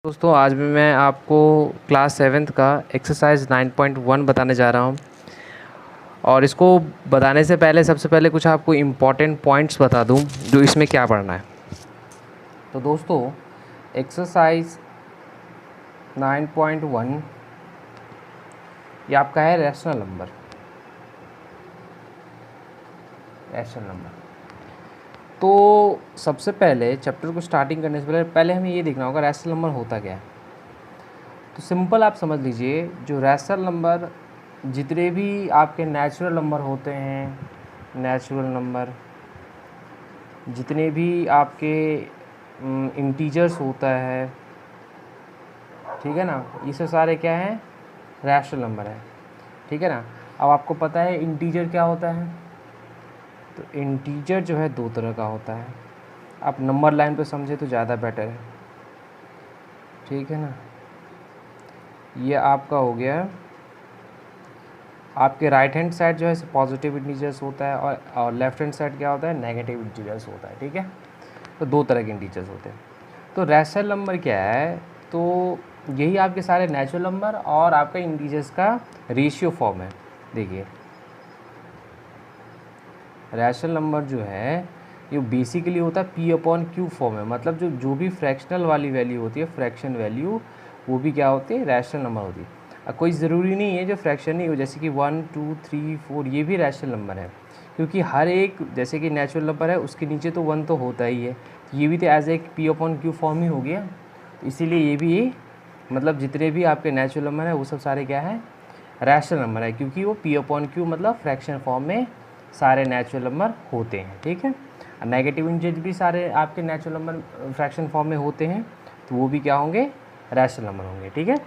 दोस्तों आज भी मैं आपको क्लास 7th का एक्सरसाइज 9.1 बताने जा रहा हूँ। और इसको बताने से पहले सबसे पहले कुछ आपको इम्पॉर्टेंट पॉइंट्स बता दूँ जो इसमें क्या पढ़ना है। तो दोस्तों एक्सरसाइज 9.1 ये आपका है रैशनल नंबर। तो सबसे पहले चैप्टर को स्टार्टिंग करने से पहले हमें ये देखना होगा रैशनल नंबर होता क्या है। तो सिंपल आप समझ लीजिए, जो रैशनल नंबर जितने भी आपके नेचुरल नंबर होते हैं, नेचुरल नंबर जितने भी आपके इंटीजर्स होता है, ठीक है ना, ये सब सारे क्या हैं, रैशनल नंबर है, ठीक है ना। अब आपको पता है इंटीजर क्या होता है। तो इंटीजर जो है दो तरह का होता है। आप नंबर लाइन पे समझे तो ज़्यादा बेटर है, ठीक है ना। ये आपका हो गया, आपके राइट हैंड साइड जो है पॉजिटिव इंटीजर्स होता है और लेफ्ट हैंड साइड क्या होता है, नेगेटिव इंटीजर्स होता है, ठीक है। तो दो तरह के इंटीजर्स होते हैं। तो रैशनल नंबर क्या है, तो यही आपके सारे नेचुरल नंबर और आपका इंटीजर्स का रेशियो फॉर्म है। देखिए रैशनल नंबर जो है ये बेसिकली होता है P/Q फॉर्म है। मतलब जो भी फ्रैक्शनल वाली वैल्यू होती है, फ्रैक्शन वैल्यू, वो भी क्या होती है, रैशनल नंबर होती है। कोई ज़रूरी नहीं है जो फ्रैक्शन नहीं हो, जैसे कि 1 2 3 4 ये भी रैशनल नंबर है, क्योंकि हर एक जैसे कि नेचुरल नंबर है उसके नीचे तो 1 तो होता ही है। ये भी तो एज एक P/Q फॉर्म ही हो गया। तो इसीलिए ये भी मतलब जितने भी आपके नेचुरल नंबर है वो सब सारे क्या है, रैशनल नंबर है, क्योंकि वो P/Q मतलब फ्रैक्शन फॉर्म में सारे नेचुरल नंबर होते हैं, ठीक है। नेगेटिव इंटीजर भी सारे आपके नेचुरल नंबर फ्रैक्शन फॉर्म में होते हैं, तो वो भी क्या होंगे, रैशनल नंबर होंगे, ठीक है।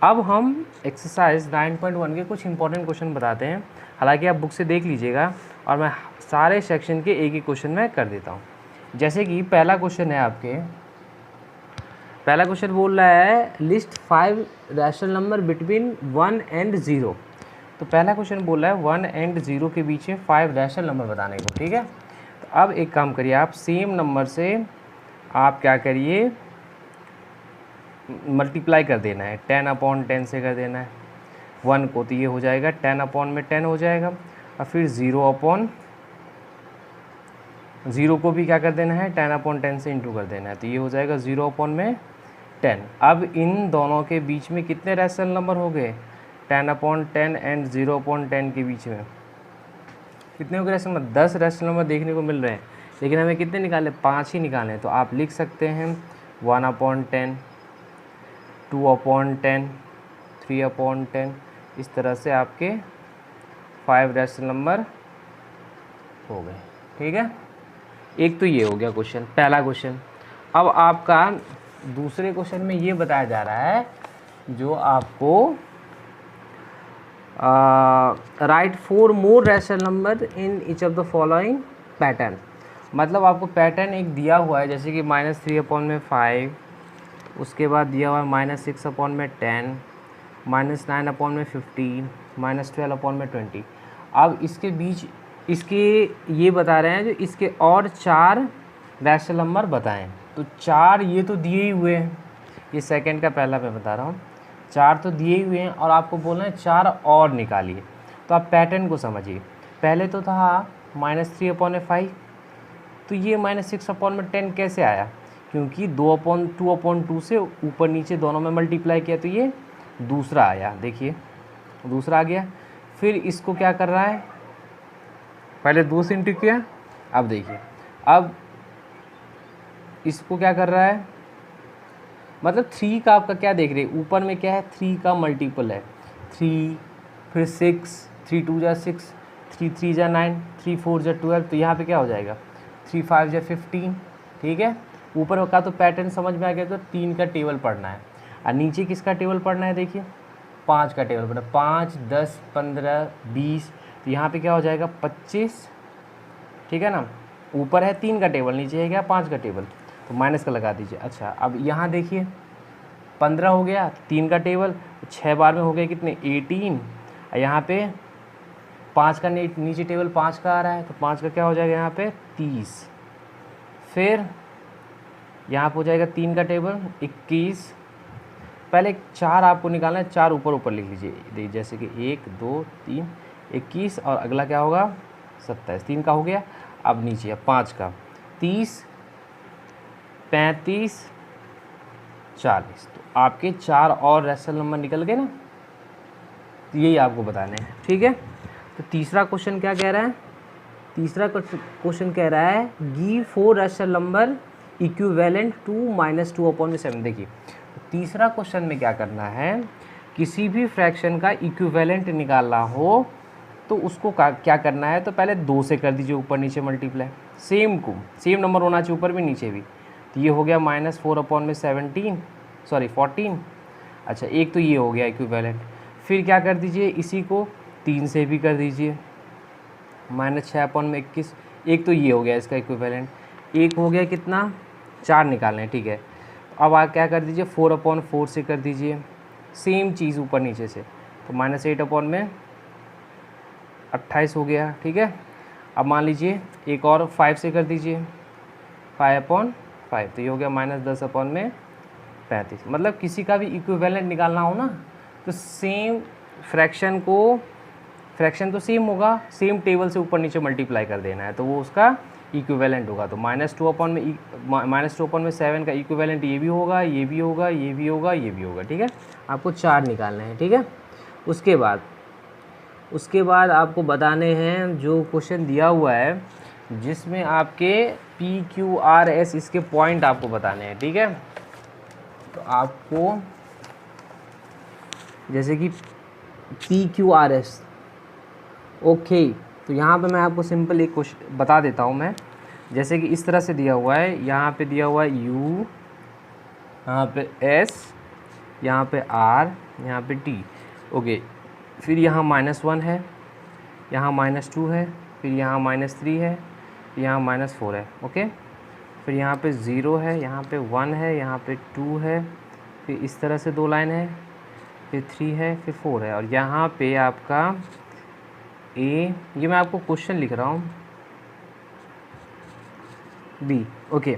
अब हम एक्सरसाइज 9.1 के कुछ इंपॉर्टेंट क्वेश्चन बताते हैं। हालांकि आप बुक से देख लीजिएगा और मैं सारे सेक्शन के एक एक क्वेश्चन में कर देता हूँ। जैसे कि पहला क्वेश्चन है आपके, पहला क्वेश्चन बोल रहा है list 5 rational number between 1 and 0। तो पहला क्वेश्चन बोल रहा है 1 and 0 के बीच में 5 रैशनल नंबर बताने को, ठीक है। तो अब एक काम करिए, आप सेम नंबर से आप क्या करिए, मल्टीप्लाई कर देना है, 10/10 से कर देना है 1 को, तो ये हो जाएगा 10/10 हो जाएगा। और फिर 0 को भी क्या कर देना है, 10/10 से इंटू कर देना है, तो ये हो जाएगा 0/10। अब इन दोनों के बीच में कितने रैशनल नंबर हो गए, 10/10 एंड 0/10 के बीच में कितने हो गए रैशनल नंबर, 10 रैशनल नंबर देखने को मिल रहे हैं। लेकिन हमें कितने निकाले, 5 ही निकाले हैं। तो आप लिख सकते हैं 1/10, 2/10, 3/10, इस तरह से आपके 5 रैशनल नंबर हो गए, ठीक है। एक तो ये हो गया क्वेश्चन, पहला क्वेश्चन। अब आपका दूसरे क्वेश्चन में ये बताया जा रहा है, जो आपको right 4 more rational number in each of the following pattern. मतलब आपको पैटर्न एक दिया हुआ है, जैसे कि -3/5, उसके बाद दिया हुआ है -6/10, -9/15, -12/20। अब इसके बीच इसके ये बता रहे हैं जो इसके और 4 रैशनल नंबर बताएं। तो 4 ये तो दिए ही हुए हैं, ये सेकंड का पहला मैं बता रहा हूँ, 4 तो दिए ही हुए हैं और आपको बोलना है 4 और निकालिए। तो आप पैटर्न को समझिए, पहले तो था -3/5, तो ये -6/10 कैसे आया, क्योंकि 2/2 से ऊपर नीचे दोनों में मल्टीप्लाई किया, तो ये दूसरा आया, देखिए दूसरा आ गया। फिर इसको क्या कर रहा है, पहले 2 से इंटू किया, अब देखिए अब इसको क्या कर रहा है, मतलब 3 का आपका क्या देख रहे हैं, ऊपर में क्या है, 3 का मल्टीपल है 3, फिर 6, 3 2 जा 6, 3 3 जा 9, 3 4 जा 12, तो यहाँ पे क्या हो जाएगा 3 5 जा 15, ठीक है। ऊपर का तो पैटर्न समझ में आ गया, तो 3 का टेबल पढ़ना है और नीचे किसका टेबल पढ़ना है, देखिए 5 का टेबल पढ़ना है, 5 10 15 20, तो यहाँ पे क्या हो जाएगा 25, ठीक है ना। ऊपर है 3 का टेबल, नीचे है क्या 5 का टेबल, तो माइनस का लगा दीजिए। अच्छा अब यहाँ देखिए 15 हो गया 3 का टेबल, 6 बार में हो गया कितने 18, यहाँ पे 5 का नीचे टेबल 5 का आ रहा है, तो 5 का क्या हो जाएगा यहाँ पे 30। फिर यहाँ पर हो जाएगा 3 का टेबल 21, पहले 4 आपको निकालना है, 4 ऊपर ऊपर लिख लीजिए। देखिए जैसे कि 1 2 3 21 और अगला क्या होगा 27, 3 का हो गया। अब नीचे है 5 का 30 35 40, तो आपके 4 और रैशनल नंबर निकल गए ना, तो यही आपको बताने हैं। ठीक है, तो तीसरा क्वेश्चन क्या कह रहा है, तीसरा क्वेश्चन कह रहा है give 4 rational number equivalent to -2/7। देखिए तीसरा क्वेश्चन में क्या करना है, किसी भी फ्रैक्शन का इक्विवेलेंट निकालना हो तो उसको क्या करना है, तो पहले 2 से कर दीजिए ऊपर नीचे मल्टीप्लाई, सेम नंबर होना चाहिए ऊपर भी नीचे भी। तो ये हो गया -4/14, अच्छा एक तो ये हो गया इक्विवेलेंट। फिर क्या कर दीजिए, इसी को 3 से भी कर दीजिए, -6/21, एक तो ये हो गया इसका इक्विवेलेंट। एक हो गया कितना, 4 निकालने हैं, ठीक है। अब आप क्या कर दीजिए 4/4 से कर दीजिए, सेम चीज़ ऊपर नीचे से, तो -8/28 हो गया, ठीक है। अब मान लीजिए एक और 5 से कर दीजिए, 5/5, तो ये हो गया -10/35। मतलब किसी का भी इक्विवेलेंट निकालना हो ना, तो सेम फ्रैक्शन तो सेम होगा, सेम टेबल से ऊपर नीचे मल्टीप्लाई कर देना है, तो वो उसका इक्विवेलेंट होगा। तो -2/7 का इक्विवेलेंट ये भी होगा, ये भी होगा, ये भी होगा, ये भी होगा, ठीक है। आपको 4 निकालने हैं, ठीक है। उसके बाद आपको बताने हैं जो क्वेश्चन दिया हुआ है, जिसमें आपके PQRS इसके पॉइंट आपको बताने हैं, ठीक है। तो आपको जैसे कि PQRS, ओके, तो यहाँ पे मैं आपको सिंपल एक क्वेश्चन बता देता हूँ मैं। जैसे कि इस तरह से दिया हुआ है, यहाँ पे दिया हुआ है U, यहाँ पे S, यहाँ पे R, यहाँ पे T, ओके। फिर यहाँ -1 है, यहाँ -2 है, फिर यहाँ -3 है, यहाँ -4 है, ओके। फिर यहाँ पे 0 है, यहाँ पे 1 है, यहाँ पे 2 है, फिर इस तरह से 2 लाइन है, फिर 3 है, फिर 4 है, और यहाँ पे आपका ये मैं आपको क्वेश्चन लिख रहा हूँ B, ओके।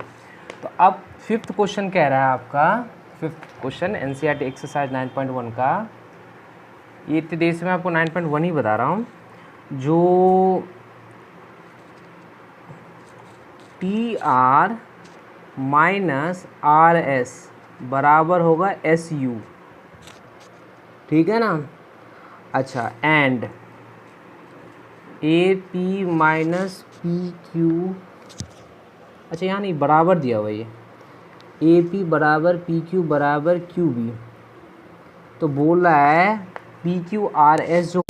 तो अब 5th क्वेश्चन कह रहा है आपका, 5th क्वेश्चन NCERT एक्सरसाइज 9.1 का, ये इतनी देर से मैं आपको 9.1 ही बता रहा हूँ, जो TR - RS बराबर होगा SU, ठीक है ना। अच्छा, एंड AP - PQ, अच्छा यहाँ नहीं बराबर दिया हुआ, ये AP बराबर PQ बराबर QB, तो बोल रहा है PQRS जो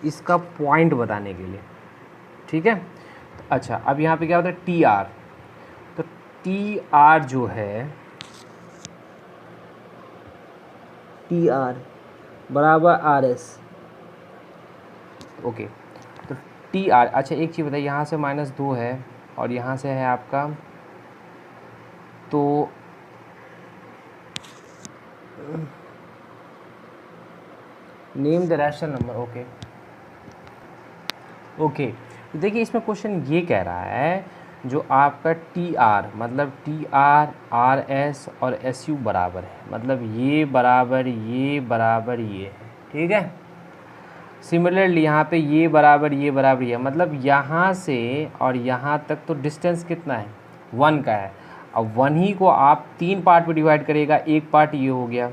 इसका पॉइंट बताने के लिए, ठीक है। अच्छा, अब यहाँ पे क्या होता है TR, तो TR जो है TR बराबर RS, ओके। तो TR, अच्छा एक चीज़ बताइए, यहाँ से -2 है और यहाँ से है आपका, तो name the rational number, okay okay. तो देखिए इसमें क्वेश्चन ये कह रहा है, जो आपका TR मतलब TR RS और SU बराबर है, मतलब ये बराबर ये बराबर ये है, ठीक है। सिमिलरली यहाँ पे ये बराबर ये बराबर ये, मतलब यहाँ से और यहाँ तक तो डिस्टेंस कितना है 1 का है। अब 1 ही को आप 3 पार्ट में डिवाइड करेगा, एक पार्ट ये हो गया,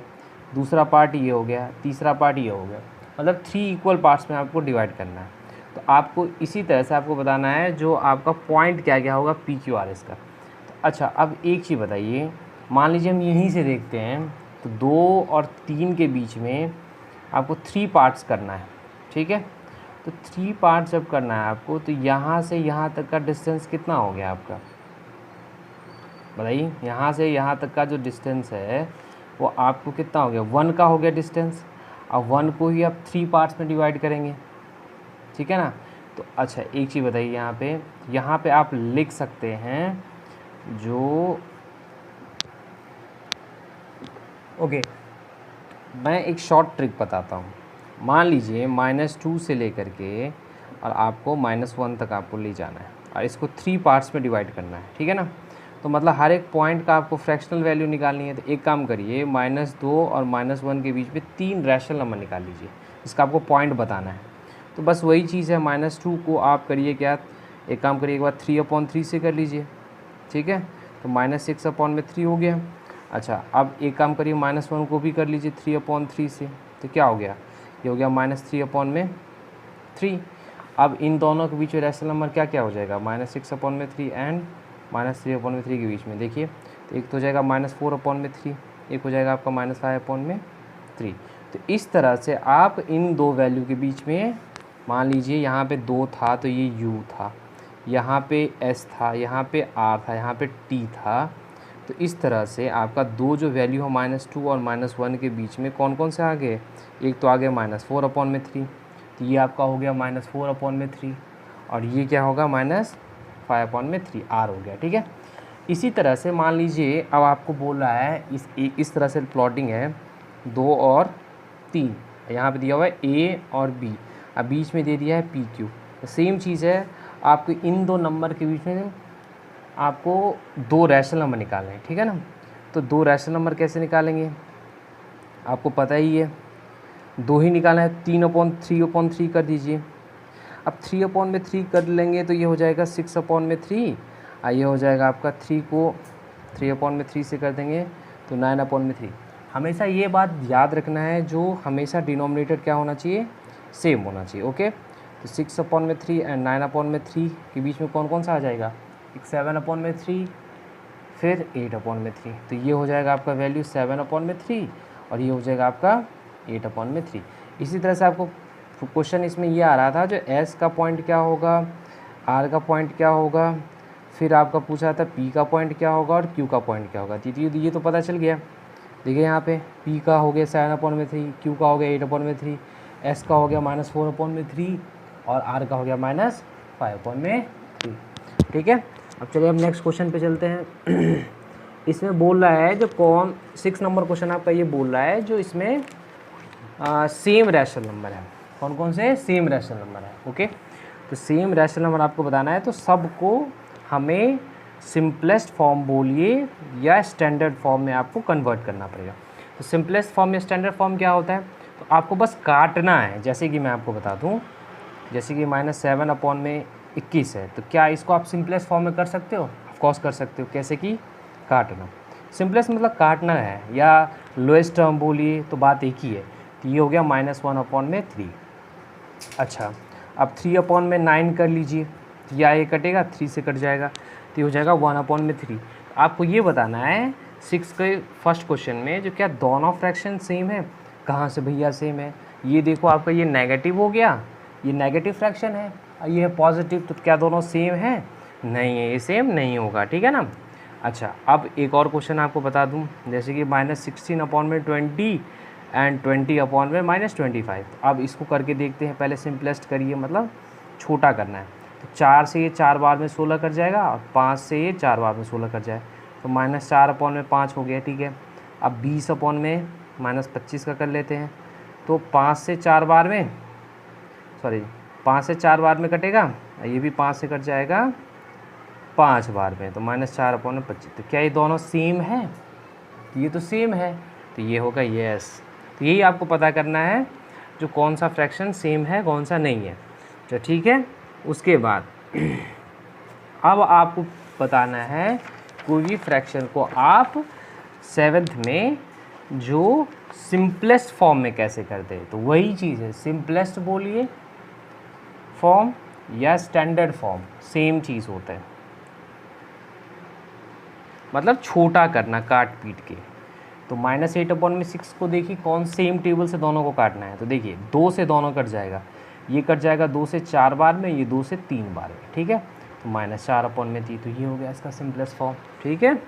दूसरा पार्ट ये हो गया, तीसरा पार्ट ये हो गया, मतलब 3 इक्वल पार्ट्स में आपको डिवाइड करना है। तो आपको इसी तरह से आपको बताना है जो आपका पॉइंट क्या क्या होगा PQRS का। तो अच्छा, अब एक चीज़ बताइए, मान लीजिए हम यहीं से देखते हैं, तो 2 और 3 के बीच में आपको 3 पार्ट्स करना है, ठीक है। तो 3 पार्ट जब करना है आपको, तो यहाँ से यहाँ तक का डिस्टेंस कितना हो गया आपका, बताइए। यहाँ से यहाँ तक का जो डिस्टेंस है वो आपको कितना हो गया, 1 का हो गया डिस्टेंस। अब 1 को ही आप 3 पार्ट्स में डिवाइड करेंगे, ठीक है ना। तो अच्छा एक चीज़ बताइए, यहाँ पे आप लिख सकते हैं जो, ओके, मैं एक शॉर्ट ट्रिक बताता हूँ। मान लीजिए -2 से लेकर के और आपको -1 तक आपको ले जाना है और इसको 3 पार्ट्स में डिवाइड करना है, ठीक है ना। तो तो मतलब हर एक पॉइंट का आपको फ्रैक्शनल वैल्यू निकालनी है। तो एक काम करिए, -2 और -1 के बीच में 3 रैशनल नंबर निकाल लीजिए, इसका आपको पॉइंट बताना है। तो बस वही चीज़ है, -2 को आप करिए क्या, एक काम करिए, एक बार 3/3 से कर लीजिए, ठीक है। तो -6/3 हो गया। अच्छा, अब एक काम करिए, -1 को भी कर लीजिए 3/3 से, तो क्या हो गया, ये हो गया -3/3। अब इन दोनों के बीच में रैशनल नंबर क्या क्या हो जाएगा, -6/3 एंड -3/3 के बीच में देखिए, तो एक तो हो जाएगा -4/3, एक हो जाएगा आपका -5/3। तो इस तरह से आप इन दो वैल्यू के बीच में, मान लीजिए यहाँ पे 2 था तो ये u था, यहाँ पे s था, यहाँ पे r था, यहाँ पे t था। तो इस तरह से आपका दो जो वैल्यू है -2 और -1 के बीच में कौन कौन से आ गए, एक तो आ गया -4/3, तो ये आपका हो गया -4/3, और ये क्या होगा -5/3 r हो गया, ठीक है। इसी तरह से मान लीजिए अब आपको बोल रहा है इस तरह से प्लॉटिंग है 2 और 3, यहाँ पे दिया हुआ है a और b, अब बीच में दे दिया है PQ। तो सेम चीज़ है, आपको इन दो नंबर के बीच में आपको दो रैशनल नंबर निकालने हैं, ठीक है ना। तो दो रैशनल नंबर कैसे निकालेंगे, आपको पता ही है, दो ही निकालना है, 3/3 कर दीजिए। अब 3/3 कर लेंगे तो ये हो जाएगा 6/3, और ये हो जाएगा आपका 3 को 3/3 से कर देंगे तो 9/3। हमेशा ये बात याद रखना है, जो हमेशा डिनोमिनेटर क्या होना चाहिए, सेम होना चाहिए, ओके। तो 6/3 एंड 9/3 के बीच में कौन कौन सा आ जाएगा, एक 7/3, फिर 8/3। तो ये हो जाएगा आपका वैल्यू 7/3, और ये हो जाएगा आपका 8/3। इसी तरह से आपको क्वेश्चन इसमें ये आ रहा था, जो s का पॉइंट क्या होगा, r का पॉइंट क्या होगा, फिर आपका पूछा था p का पॉइंट क्या होगा और q का पॉइंट क्या होगा। ये तो पता चल गया, देखिए यहाँ पे p का हो गया 7/3, q का हो गया 8/3, s का हो गया -4/3, और r का हो गया -5/3, ठीक है। अब चलिए हम नेक्स्ट क्वेश्चन पे चलते हैं। इसमें बोल रहा है, जो 6 नंबर क्वेश्चन आपका ये बोल रहा है, जो इसमें सेम रैशनल नंबर है, कौन कौन से सेम रैशनल नंबर है, ओके। तो सेम रैशनल नंबर आपको बताना है, तो सबको हमें सिंपलेस्ट फॉर्म बोलिए या स्टैंडर्ड फॉर्म में आपको कन्वर्ट करना पड़ेगा। तो सिंपलेस्ट फॉर्म या स्टैंडर्ड फॉर्म क्या होता है, तो आपको बस काटना है। जैसे कि मैं आपको बता दूं, जैसे कि -7/21 है, तो क्या इसको आप सिंपलेस्ट फॉर्म में कर सकते हो, ऑफकोर्स कर सकते हो। कैसे कि काटना, सिंपलेस्ट मतलब काटना है, या लोएस्ट टर्म बोलिए तो बात एक ही है। तो ये हो गया -1/3। अच्छा, अब 3/9 कर लीजिए, तो या ये कटेगा, 3 से कट जाएगा, तो ये हो जाएगा 1/3। आपको ये बताना है 6 के फर्स्ट क्वेश्चन में, जो क्या दोनों फ्रैक्शन सेम है, कहाँ से भैया सेम है, ये देखो आपका ये नेगेटिव हो गया, ये नेगेटिव फ्रैक्शन है, और ये है पॉजिटिव, तो क्या दोनों सेम है, नहीं है, ये सेम नहीं होगा, ठीक है ना। अच्छा, अब एक और क्वेश्चन आपको बता दूं, जैसे कि -16/20 एंड 20/-25। अब इसको करके देखते हैं, पहले सिंपलेस्ट करिए, मतलब छोटा करना है। तो 4 से ये 4 बार में 16 कट जाएगा, और 5 से ये 4 बार में 16 कट जाए, तो -4/5 हो गया, ठीक है। अब 20/-25 का कर लेते हैं, तो 5 से 4 बार में 5 से 4 बार में कटेगा, ये भी 5 से कट जाएगा 5 बार में, तो -4/25। तो क्या ये दोनों सेम है, ये तो सेम है, तो ये होगा यस। तो यही आपको पता करना है, जो कौन सा फ्रैक्शन सेम है कौन सा नहीं है, तो ठीक है। उसके बाद अब आपको बताना है, कोई भी फ्रैक्शन को आप 7th में जो सिंपलेस्ट फॉर्म में कैसे करते हैं, तो वही चीज़ है, सिंपलेस्ट बोलिए फॉर्म या स्टैंडर्ड फॉर्म, सेम चीज़ होता है, मतलब छोटा करना काट पीट के। तो -8/6 को देखिए कौन सेम टेबल से दोनों को काटना है, तो देखिए 2 से दोनों कट जाएगा, ये कट जाएगा 2 से 4 बार में, ये 2 से 3 बार में, ठीक है। तो -4/3, तो ये हो गया इसका सिंपलेस्ट फॉर्म, ठीक है।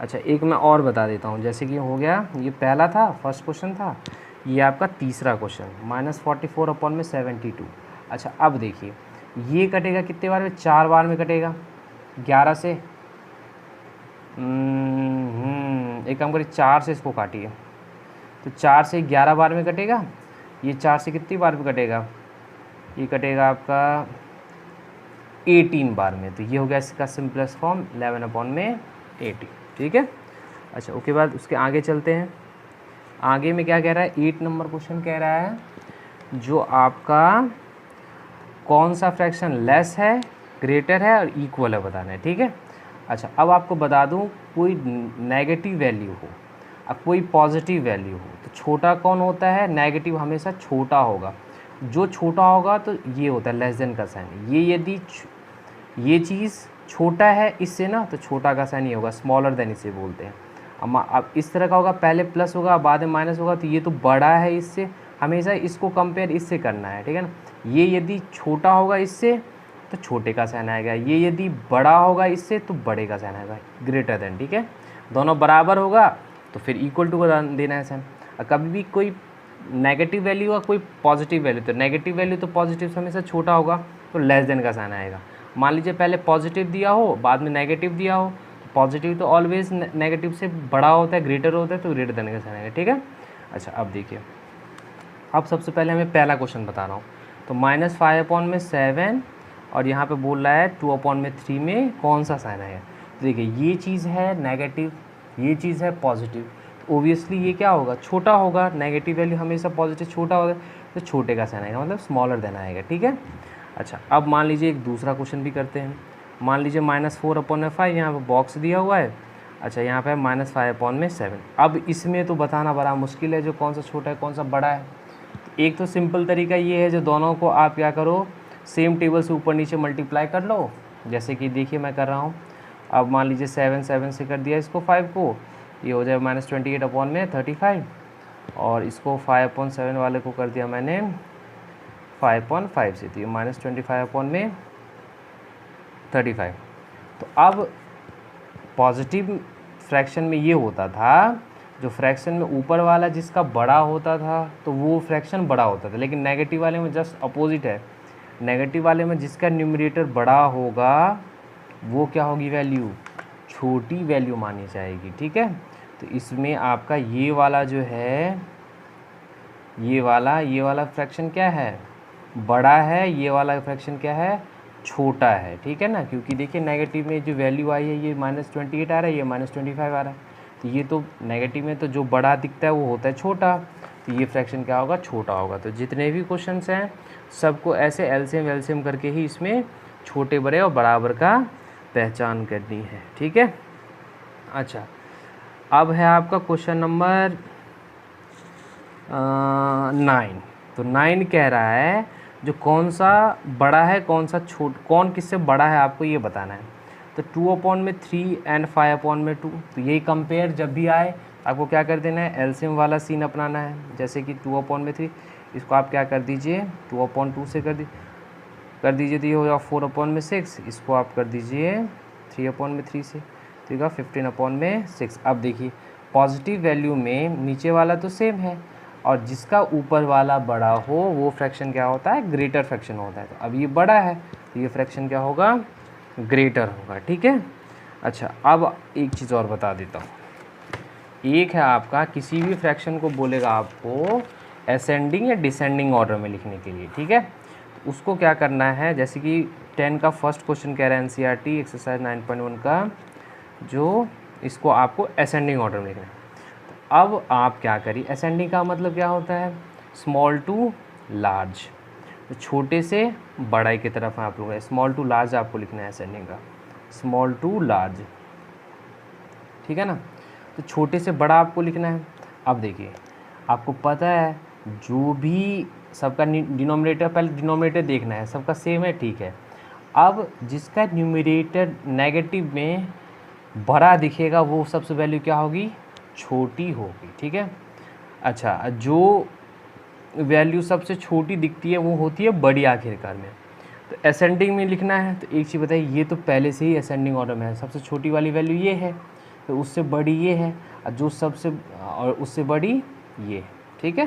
अच्छा, एक मैं और बता देता हूँ, जैसे कि हो गया, ये पहला था, फर्स्ट क्वेश्चन था, ये आपका तीसरा क्वेश्चन -44/72। अच्छा, अब देखिए ये कटेगा कितने बार में, 4 बार में कटेगा, 11 से एक काम करिए, 4 से इसको काटिए, तो 4 से 11 बार में कटेगा, ये 4 से कितनी बार में कटेगा, ये कटेगा आपका 18 बार में, तो ये हो गया इसका सिंपलेस्ट फॉर्म 11/18। 80, ठीक है। अच्छा उसके बाद उसके आगे चलते हैं। आगे में क्या कह रहा है, 8 नंबर क्वेश्चन कह रहा है जो आपका कौन सा फ्रैक्शन लेस है, ग्रेटर है और इक्वल है बताना है, ठीक है। अच्छा अब आपको बता दूं, कोई नेगेटिव वैल्यू हो अब कोई पॉजिटिव वैल्यू हो तो छोटा कौन होता है, नेगेटिव हमेशा छोटा होगा। जो छोटा होगा तो ये होता है लेस देन का साइन। ये यदि ये चीज़ छोटा है इससे ना तो छोटा का साइन ये होगा, स्मॉलर देन इसे बोलते हैं। अब इस तरह का होगा, पहले प्लस होगा बाद में माइनस होगा, तो ये तो बड़ा है इससे, हमेशा इसको कंपेयर इससे करना है, ठीक है ना। ये यदि छोटा होगा इससे तो छोटे का साइन आएगा, ये यदि बड़ा होगा इससे तो बड़े का साइन आएगा, ग्रेटर देन, ठीक है। दोनों बराबर होगा तो फिर इक्वल टू का देना है साइन। और कभी भी कोई नेगेटिव वैल्यू और कोई पॉजिटिव वैल्यू, तो नेगेटिव वैल्यू तो पॉजिटिव से हमेशा छोटा होगा तो लेस देन का साइन आएगा। मान लीजिए पहले पॉजिटिव दिया हो बाद में नेगेटिव दिया हो, पॉजिटिव तो ऑलवेज नेगेटिव से बड़ा होता है, ग्रेटर होता है, तो ग्रेटर देन का साइन आएगा, ठीक है। अच्छा अब देखिए, अब सबसे पहले हमें पहला क्वेश्चन बता रहा हूँ। तो -5/7 और यहाँ पे बोल रहा है 2/3 में कौन सा साइन आएगा। तो देखिए ये चीज़ है नेगेटिव, ये चीज़ है पॉजिटिव, तो ओबियसली ये क्या होगा, छोटा होगा। नेगेटिव वैल्यू हमेशा पॉजिटिव छोटा होगा तो छोटे का साइन आएगा, मतलब स्मॉलर देन आएगा, ठीक है। अच्छा अब मान लीजिए एक दूसरा क्वेश्चन भी करते हैं। मान लीजिए -4/5 यहाँ पर बॉक्स दिया हुआ है। अच्छा यहाँ पे -5/7। अब इसमें तो बताना बड़ा मुश्किल है जो कौन सा छोटा है कौन सा बड़ा है। एक तो सिंपल तरीका ये है, जो दोनों को आप क्या करो, सेम टेबल से ऊपर नीचे मल्टीप्लाई कर लो। जैसे कि देखिए मैं कर रहा हूँ। अब मान लीजिए 7 से कर दिया इसको 5 को, ये हो जाए -28/35, और इसको 5/7 वाले को कर दिया मैंने 5/5 से, तो ये -25/35। तो अब पॉजिटिव फ्रैक्शन में ये होता था, जो फ्रैक्शन में ऊपर वाला जिसका बड़ा होता था तो वो फ्रैक्शन बड़ा होता था, लेकिन नेगेटिव वाले में जस्ट अपोजिट है। नेगेटिव वाले में जिसका न्यूमरेटर बड़ा होगा वो क्या होगी, वैल्यू छोटी वैल्यू मानी जाएगी, ठीक है। तो इसमें आपका ये वाला जो है, ये वाला फ्रैक्शन क्या है, बड़ा है, ये वाला फ्रैक्शन क्या है, छोटा है, ठीक है ना। क्योंकि देखिए नेगेटिव में जो वैल्यू आई है ये -28 आ रहा है, ये -25 आ रहा है, तो ये तो नेगेटिव में तो जो बड़ा दिखता है वो होता है छोटा, तो ये फ्रैक्शन क्या होगा, छोटा होगा। तो जितने भी क्वेश्चंस हैं सबको ऐसे एलसीएम वेलसीएम करके ही इसमें छोटे बड़े और बराबर का पहचान करनी है, ठीक है। अच्छा अब है आपका क्वेश्चन नंबर 9। तो 9 कह रहा है जो कौन सा बड़ा है कौन सा कौन किससे बड़ा है आपको ये बताना है। तो 2/3 एंड 5/2, तो यही कंपेयर जब भी आए आपको क्या कर देना है, एलसीएम वाला सीन अपनाना है। जैसे कि 2/3 इसको आप क्या कर दीजिए 2/2 से कर दीजिए, तो ये हो जाएगा 4/6, इसको आप कर दीजिए 3/3 से, तो ये 15/6। अब देखिए पॉजिटिव वैल्यू में नीचे वाला तो सेम है, और जिसका ऊपर वाला बड़ा हो वो फ्रैक्शन क्या होता है, ग्रेटर फ्रैक्शन होता है। तो अब ये बड़ा है तो ये फ्रैक्शन क्या होगा, ग्रेटर होगा, ठीक है। अच्छा अब एक चीज़ और बता देता हूँ। एक है आपका किसी भी फ्रैक्शन को बोलेगा आपको असेंडिंग या डिसेंडिंग ऑर्डर में लिखने के लिए, ठीक है। तो उसको क्या करना है, जैसे कि 10 का फर्स्ट क्वेश्चन कह रहा है एनसीईआरटी एक्सरसाइज 9.1 का, जो इसको आपको असेंडिंग ऑर्डर में लिखना है। तो अब आप क्या करिए, असेंडिंग का मतलब क्या होता है, स्मॉल टू लार्ज, तो छोटे से बड़ाई की तरफ आप लोग स्मॉल टू लार्ज आपको लिखना है असेंडिंग का, स्मॉल टू लार्ज, ठीक है ना। तो छोटे से बड़ा आपको लिखना है। अब देखिए आपको पता है जो भी सबका डिनोमिनेटर, पहले डिनोमिनेटर देखना है, सबका सेम है, ठीक है। अब जिसका न्यूमरेटर नेगेटिव में बड़ा दिखेगा वो सबसे वैल्यू क्या होगी, छोटी होगी, ठीक है। अच्छा जो वैल्यू सबसे छोटी दिखती है वो होती है बड़ी आखिरकार में। तो असेंडिंग में लिखना है, तो एक चीज़ बताइए, ये तो पहले से ही असेंडिंग ऑर्डर में है, सबसे छोटी वाली वैल्यू ये है, तो उससे बड़ी ये है, और जो सबसे और उससे बड़ी ये, ठीक है।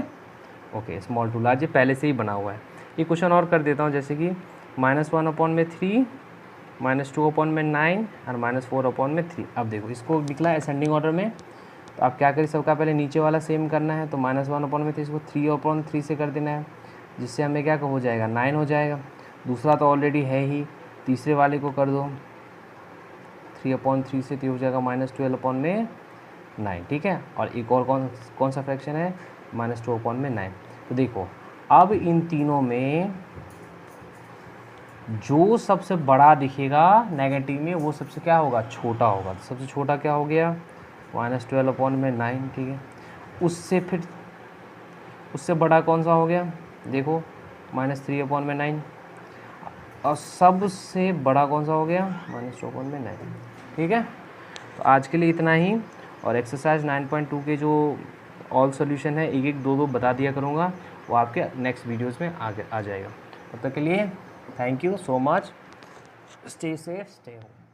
ओके स्मॉल टू लार्ज ये पहले से ही बना हुआ है। ये क्वेश्चन और कर देता हूँ, जैसे कि -1/3, -2/9 और -4/3। अब देखो इसको निकला है असेंडिंग ऑर्डर में, तो आप क्या करें, सबका पहले नीचे वाला सेम करना है, तो -1/3 इसको 3/3 से कर देना है, जिससे हमें क्या हो जाएगा, 9 हो जाएगा। दूसरा तो ऑलरेडी है ही, तीसरे वाले को कर दो 3/3 से तो हो जाएगा -12/9, ठीक है। और एक और कौन सा फ्रैक्शन है, -2/9। तो देखो अब इन तीनों में जो सबसे बड़ा दिखेगा नेगेटिव में वो सबसे क्या होगा, छोटा होगा। तो सबसे छोटा क्या हो गया, -12/9, ठीक है। उससे बड़ा कौन सा हो गया, देखो -3/9। और सबसे बड़ा कौन सा हो गया, -2/9, ठीक है। तो आज के लिए इतना ही। और एक्सरसाइज 9.2 के जो ऑल सॉल्यूशन है, एक एक दो दो बता दिया करूँगा, वो आपके नेक्स्ट वीडियोस में आगे आ जाएगा। तब तक के लिए thank you so much, stay safe, stay home.